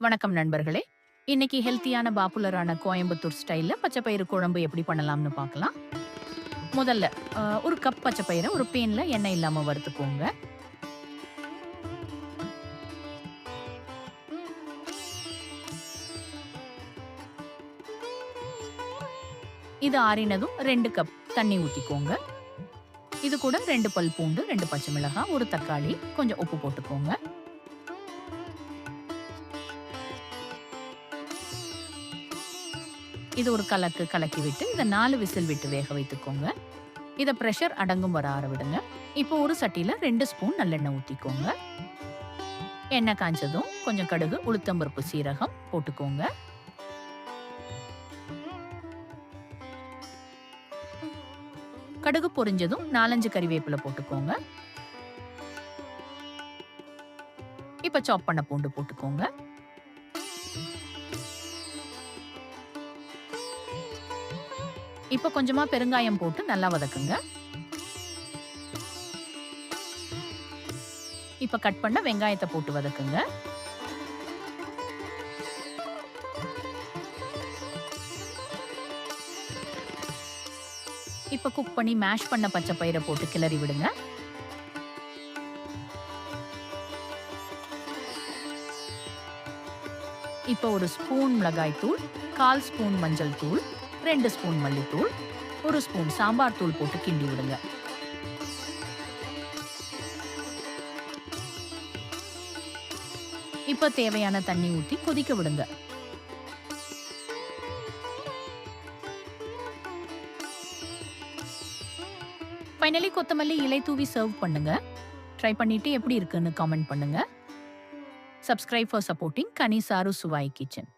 வணக்கம் நண்பர்களே. இன்னைக்கு ஹெல்த்தியான பாப்புலரான கோயம்புத்தூர் ஸ்டைல்ல பச்சைப்பயிறு குழம்பு எப்படி பண்ணலாம்னு பார்க்கலாம். முதல்ல ஒரு கப் பச்சைப்பயிரை ஒரு பேன்ல எண்ணெய் இல்லாம வறுத்துக்கோங்க. இது ஆறினதும் 2 கப் தண்ணி ஊத்திக்கோங்க. இது கூட 2 பல் பூண்டு, 2 பச்சை மிளகாய், ஒரு தக்காளி, கொஞ்சம் உப்பு போட்டுக்கோங்க. இது ஒரு கலக்கி விட்டு இதை 4 விசில் விட்டு வேக வைத்துக்கோங்க. இதை பிரஷர் அடங்கும் வர ஆற விடுங்க. இப்போ ஒரு சட்டியில 2 ஸ்பூன் நல்லெண்ணெய் ஊத்திக்கோங்க. எண்ணெய் காய்ச்சதும் கொஞ்சம் கடுகு, உளுத்தம்பருப்பு, சீரகம் போட்டுக்கோங்க. கடுகு பொரிஞ்சதும் 4-5 கறிவேப்பிலை போட்டுக்கோங்க. இப்ப சாப் பண்ண பூண்டு போட்டுக்கோங்க. இப்ப கொஞ்சமா பெருங்காயம் போட்டு நல்லா வதக்குங்க. இப்ப கட் பண்ண வெங்காயத்தை போட்டு வதக்குங்க. இப்ப குக் பண்ணி மேஷ் பண்ண பச்சை பயிரை போட்டு கிளறி விடுங்க. இப்ப ஒரு ஸ்பூன் மிளகாய் தூள், 1/4 ஸ்பூன் மஞ்சள் தூள், 2 ஸ்பூன் மல்லித்தூள், 1 ஸ்பூன் சாம்பார் தூள் போட்டு கிண்டி விடுங்க. இப்ப தேவையான தண்ணி ஊத்தி கொதிக்க விடுங்க. ஃபைனலி கொத்தமல்லி இலை தூவி சர்வ் பண்ணுங்க. ட்ரை பண்ணிட்டு எப்படி இருக்குன்னு காமெண்ட் பண்ணுங்க. Subscribe for supporting Ghani sir சுவாய் kitchen.